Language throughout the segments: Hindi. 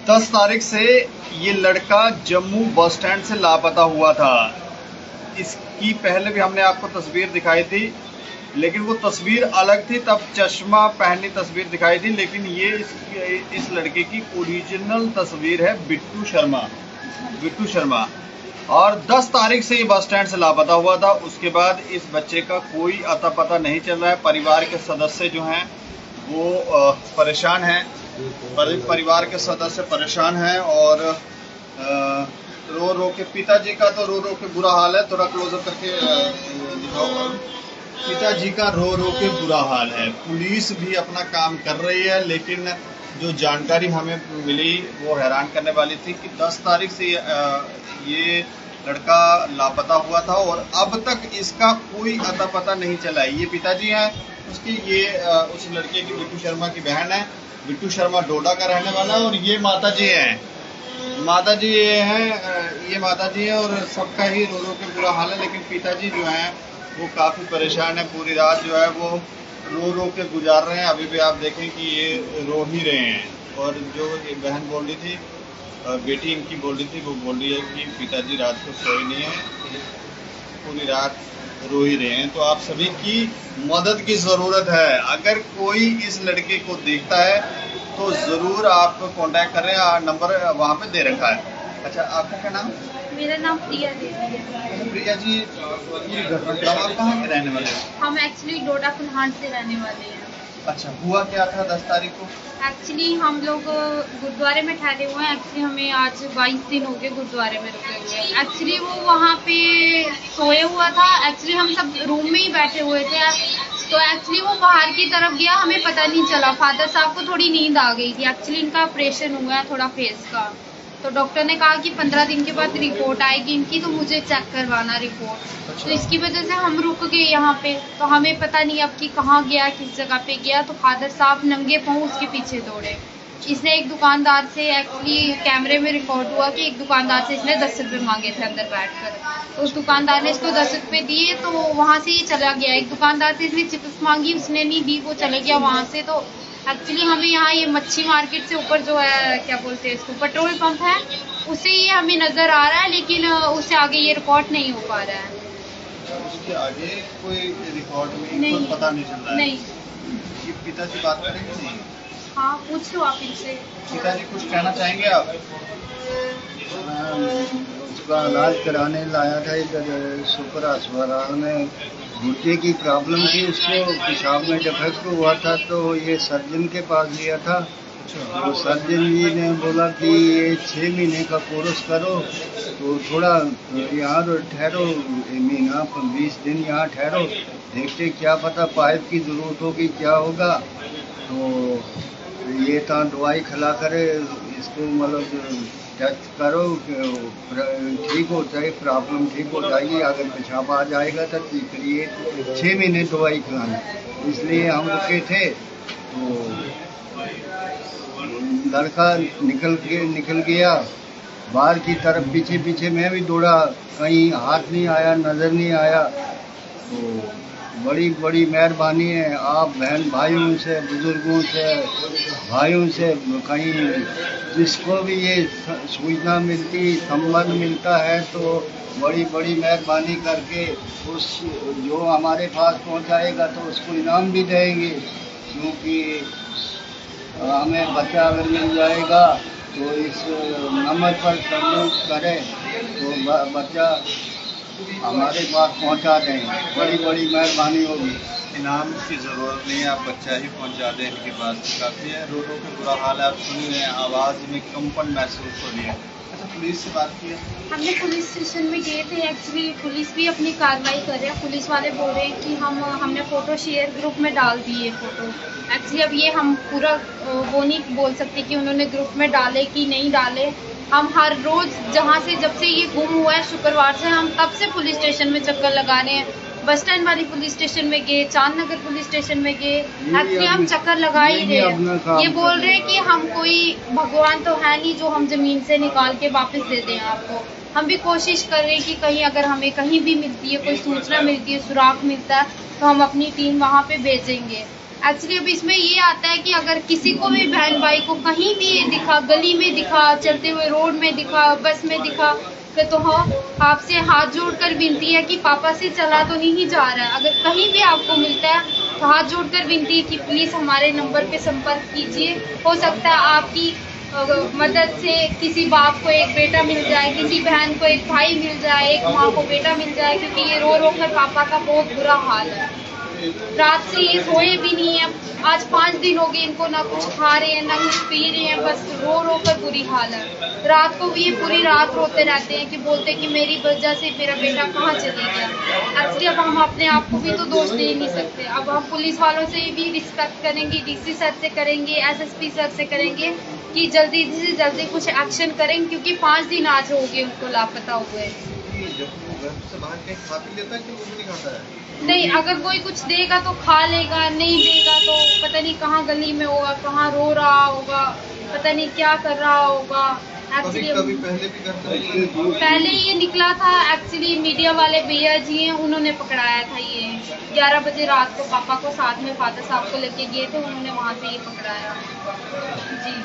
10 तारीख से ये लड़का जम्मू बस स्टैंड से लापता हुआ था। इसकी पहले भी हमने आपको तस्वीर दिखाई थी, लेकिन वो तस्वीर अलग थी, तब चश्मा पहनी तस्वीर दिखाई थी। लेकिन ये इस लड़के की ओरिजिनल तस्वीर है, बिट्टू शर्मा। और 10 तारीख से ये बस स्टैंड से लापता हुआ था। उसके बाद इस बच्चे का कोई अता पता नहीं चल रहा है। परिवार के सदस्य जो हैं वो परेशान हैं। परिवार के सदस्य परेशान हैं और रो रो के, पिताजी का तो रो रो के बुरा हाल है। थोड़ा क्लोजअप करके दिखाओ। पिताजी का रो रो के बुरा हाल है। पुलिस भी अपना काम कर रही है, लेकिन जो जानकारी हमें मिली वो हैरान करने वाली थी कि 10 तारीख से ये लड़का लापता हुआ था और अब तक इसका कोई अता पता नहीं चला है। ये पिताजी हैं उसकी, ये उस लड़के की बिट्टू शर्मा की बहन है। बिट्टू शर्मा डोडा का रहने वाला है और ये माताजी हैं। माताजी ये हैं, ये माताजी है और सबका ही रो रो के बुरा हाल है। लेकिन पिताजी जो हैं वो काफ़ी परेशान है। पूरी रात जो है वो रो रो के गुजार रहे हैं। अभी भी आप देखें कि ये रो ही रहे हैं। और जो ये बहन बोल रही थी, बेटी इनकी बोल रही थी, वो बोल रही है कि पिताजी रात को सोए नहीं है, पूरी रात रो ही रहे हैं। तो आप सभी की मदद की ज़रूरत है। अगर कोई इस लड़के को देखता है तो ज़रूर आप कांटेक्ट करें। नंबर वहाँ पे दे रखा है। अच्छा, आपका क्या नाम? मेरा नाम प्रिया देवी है। प्रिया जी, ये घटना आप कहाँ के रहने वाले हैं? हम एक्चुअली डोडा कुल्हान से रहने वाले हैं। अच्छा, हुआ क्या था 10 तारीख को? एक्चुअली हम लोग गुरुद्वारे में ठहरे हुए हैं। एक्चुअली हमें आज 22 दिन हो गए गुरुद्वारे में रुके हुए। एक्चुअली वो वहाँ पे सोए हुआ था। एक्चुअली हम सब रूम में ही बैठे हुए थे, तो एक्चुअली वो बाहर की तरफ गया, हमें पता नहीं चला। फादर साहब को थोड़ी नींद आ गई थी। एक्चुअली इनका ऑपरेशन हुआ है थोड़ा फेस का, तो डॉक्टर ने कहा कि 15 दिन के बाद रिपोर्ट आएगी इनकी, तो मुझे चेक करवाना रिपोर्ट। तो इसकी वजह से हम रुक गए यहाँ पे। तो हमें पता नहीं अब कि कहाँ गया, किस जगह पे गया। तो फादर साहब नंगे पाँव उसके पीछे दौड़े। इसने एक दुकानदार से, एक्चुअली कैमरे में रिकॉर्ड हुआ कि एक दुकानदार से इसने 10 रुपये मांगे थे अंदर बैठकर। तो उस दुकानदार ने इसको 10 रुपये दिए, तो वहाँ से ही चला गया। एक दुकानदार से इसने चिप्स मांगी, उसने नहीं दी, वो चले गया वहाँ से। तो एक्चुअली हमें यहाँ ये मच्छी मार्केट से ऊपर जो है, क्या बोलते हैं इसको, पेट्रोल पंप है, उससे ये हमें नज़र आ रहा है, लेकिन उससे आगे ये रिकॉर्ड नहीं हो पा रहा है। उसके आगे कोई रिकॉर्ड में कोई पता नहीं चल रहा है। नहीं। ये पिताजी बात करेंगे नहीं? हाँ, पूछ लो आप इनसे। पिताजी कुछ कहना चाहेंगे आप? उसका इलाज कराने लाया था इधर सुपर अस्पताल में। घुटने की प्रॉब्लम थी उसको, पेशाब में डिफेक्ट हुआ था, तो ये सर्जन के पास लिया था। तो सर्जन जी ने बोला कि ये 6 महीने का कोर्स करो, तो थोड़ा यहाँ ठहरो, महीना 20 दिन यहाँ ठहरो, देखते क्या पता पाइप की ज़रूरत होगी, क्या होगा। तो ये था दवाई खिला कर इसको मतलब टेस्ट करो, ठीक हो जाए, प्रॉब्लम ठीक हो जाएगी। अगर पेशाब आ जाएगा तो ठीक है। ये 6 महीने दवाई खिलाना, इसलिए हम रुके थे। तो लड़का निकल गया बाहर की तरफ। पीछे पीछे मैं भी दौड़ा, कहीं हाथ नहीं आया, नज़र नहीं आया। तो बड़ी बड़ी मेहरबानी है आप बहन भाइयों से, बुजुर्गों से, भाइयों से, कहीं जिसको भी ये सूचना मिलती, संबंध मिलता है, तो बड़ी बड़ी मेहरबानी करके उस जो हमारे पास पहुंचाएगा तो उसको इनाम भी देंगे। क्योंकि हमें बच्चा अगर मिल जाएगा तो इस नंबर पर संपर्क करें तो बच्चा हमारे पास पहुंचा दें, बड़ी बड़ी मेहरबानी होगी। इनाम की ज़रूरत नहीं है, आप बच्चा ही पहुंचा दें इनके पास, काफ़ी है। रो रो के बुरा हाल है, आप सुन रहे हैं, आवाज़ में कंपन महसूस हो रही है। अच्छा, पुलिस से बात की है? हमने पुलिस स्टेशन में गए थे। एक्चुअली पुलिस भी अपनी कार्रवाई कर रहे हैं। पुलिस वाले बोल रहे हैं कि हमने फ़ोटो शेयर ग्रुप में डाल दी है फ़ोटो। एक्चुअली अब ये हम पूरा वो नहीं बोल सकते कि उन्होंने ग्रुप में डाले कि नहीं डाले। हम हर रोज़ जहाँ से, जब से ये गुम हुआ है शुक्रवार से, हम तब से पुलिस स्टेशन में चक्कर लगा रहे हैं। बस स्टैंड वाली पुलिस स्टेशन में गए, चांद नगर पुलिस स्टेशन में गए। एक्चुअली हम चक्कर लगा ही रहे हैं। ये बोल रहे हैं कि हम कोई भगवान तो है नहीं जो हम ज़मीन से निकाल के वापस दे दें आपको। हम भी कोशिश कर रहे हैं कि कहीं अगर हमें कहीं भी मिलती है, कोई सूचना मिलती है, सुराग मिलता है, तो हम अपनी टीम वहाँ पे भेजेंगे। एक्चुअली अब इसमें ये आता है कि अगर किसी को भी बहन भाई को कहीं भी दिखा, गली में दिखा, चलते हुए रोड में दिखा, बस में दिखा, तो हाँ आपसे हाथ जोड़कर विनती है कि पापा से चला तो नहीं जा रहा है। अगर कहीं भी आपको मिलता है तो हाथ जोड़कर विनती है कि प्लीज़ हमारे नंबर पे संपर्क कीजिए। हो सकता है आपकी मदद से किसी बाप को एक बेटा मिल जाए, किसी बहन को एक भाई मिल जाए, एक माँ को बेटा मिल जाए, क्योंकि ये रो रो कर पापा का बहुत बुरा हाल है। रात से ये सोए भी नहीं है। आज 5 दिन हो गए इनको, ना कुछ खा रहे हैं ना कुछ पी रहे हैं, बस रो रो कर बुरी हाल है। रात को ये पूरी रात रोते रहते हैं कि बोलते हैं कि मेरी वजह से मेरा बेटा कहाँ चले गया। एक्चुअली अब हम अपने आप को भी तो दोष दे नहीं सकते। अब हम पुलिस वालों से भी रिस्पेक्ट करेंगे, डीसी सर से करेंगे, एसएसपी सर से करेंगे कि जल्दी से जल्दी कुछ एक्शन करें, क्योंकि 5 दिन आज हो गए उनको लापता हुए। नहीं, अगर कोई कुछ देगा तो खा लेगा, नहीं देगा तो पता नहीं कहाँ गली में होगा, कहाँ रो रहा होगा, पता नहीं क्या कर रहा होगा। एक्चुअली पहले ये निकला था, एक्चुअली मीडिया वाले भैया जी हैं, उन्होंने पकड़ाया था। ये 11 बजे रात को पापा को साथ में फादर साहब को लेके गए थे, उन्होंने वहाँ से ये पकड़ाया जी।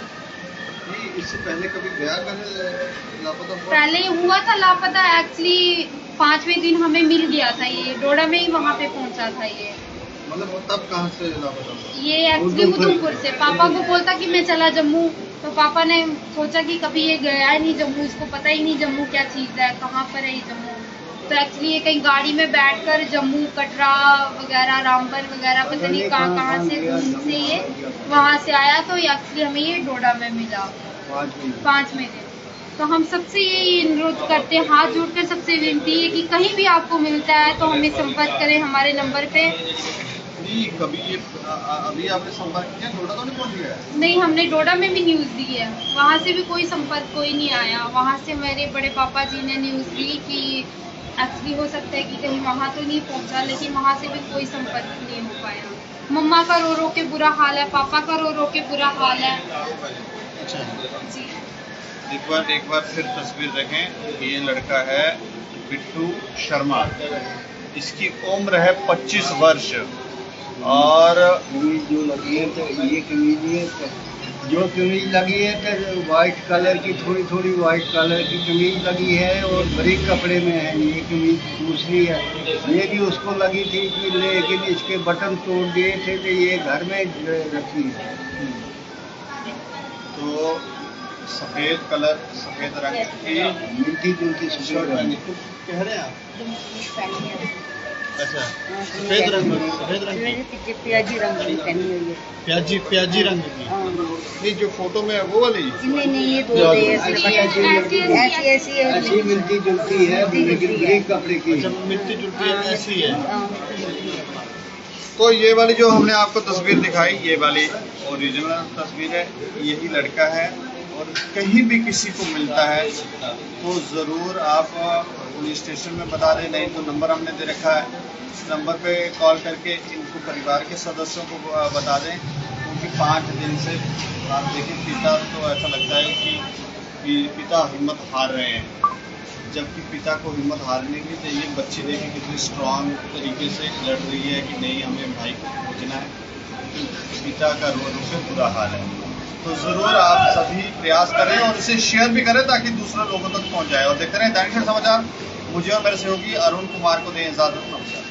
इससे पहले कभी गया लापता हुआ? पहले हुआ था लापता, एक्चुअली 5वें दिन हमें मिल गया था। ये डोडा में ही वहाँ पे पहुँचा था ये। मतलब तब कहाँ से लापता हुआ? ये एक्चुअली उधमपुर से। पापा को बोलता कि मैं चला जम्मू, तो पापा ने सोचा कि कभी ये गया ही नहीं जम्मू, इसको पता ही नहीं जम्मू क्या चीज़ है, कहाँ पर है ये जम्मू। तो एक्चुअली ये कहीं गाड़ी में बैठकर जम्मू, कटरा वगैरह, रामबन वगैरह, पता नहीं कहाँ से ये वहाँ से आया। तो एक्चुअली हमें ये डोडा में मिला 5वें दिन। तो हम सबसे ये अनुरोध करते हैं, हाथ जोड़कर सबसे विनती है कि कहीं भी आपको मिलता है तो हमें संपर्क करें हमारे नंबर पे। कभी ये अभी आपने संपर्क किया? डोडा तो नहीं पहुंच गया? नहीं, हमने डोडा में भी न्यूज़ दी है, वहाँ से भी कोई संपर्क कोई नहीं आया। वहाँ से मेरे बड़े पापा जी ने न्यूज़ दी कि एक्चुअली हो सकता है कि कहीं वहाँ तो नहीं पहुँचा, लेकिन वहाँ से भी कोई संपर्क नहीं हो पाया। मम्मा का रो रो के बुरा हाल है, पापा का रो रो के बुरा हाल है। अच्छा जी, एक बार फिर तस्वीर देखें। ये लड़का है बिट्टू शर्मा, इसकी उम्र है 25 वर्ष और जो लगी है तो ये कमीज जो कमीज लगी है तो वाइट कलर की, थोड़ी थोड़ी वाइट कलर की कमीज लगी है और बारीक कपड़े में है। ये कमीज दूसरी है, ये भी उसको लगी थी कि लेकिन इसके बटन तोड़ दिए थे तो ये घर में रखी है। तो सफेद कलर, सफेद रंग की मिलती जुलती सफेद रंग कह रहे हैं आप? अच्छा, सफेद रंग की प्याजी रंग की पहनी हुई है। प्याजी रंग की। नहीं, जो फोटो में है वो वाली? नहीं, ये दो ऐसी मिलती जुलती है, लेकिन बारीक कपड़े की। अच्छा, मिलती जुलती है, ऐसी है। तो ये वाली जो हमने आपको तस्वीर दिखाई, ये वाली ओरिजिनल तस्वीर है। यही लड़का है और कहीं भी किसी को मिलता है तो ज़रूर आप पुलिस स्टेशन में बता दें, नहीं तो नंबर हमने दे रखा है, इस नंबर पे कॉल करके इनको परिवार के सदस्यों को बता दें। क्योंकि 5 दिन से आप देखें, पिता तो ऐसा लगता है कि पिता हिम्मत हार रहे हैं, जबकि पिता को हिम्मत हारने की चाहिए। बच्ची देखिए कितनी स्ट्रांग तरीके से लड़ रही है कि नहीं, हमें भाई को खोजना है। तो पिता का रो रो के बुरा हाल है। तो ज़रूर आप सभी प्रयास करें और इसे शेयर भी करें ताकि दूसरे लोगों तक पहुंच जाए। और देखते रहें दैनिक समाचार। मुझे और मेरे सहयोगी अरुण कुमार को दें इजाज़त। नमस्कार।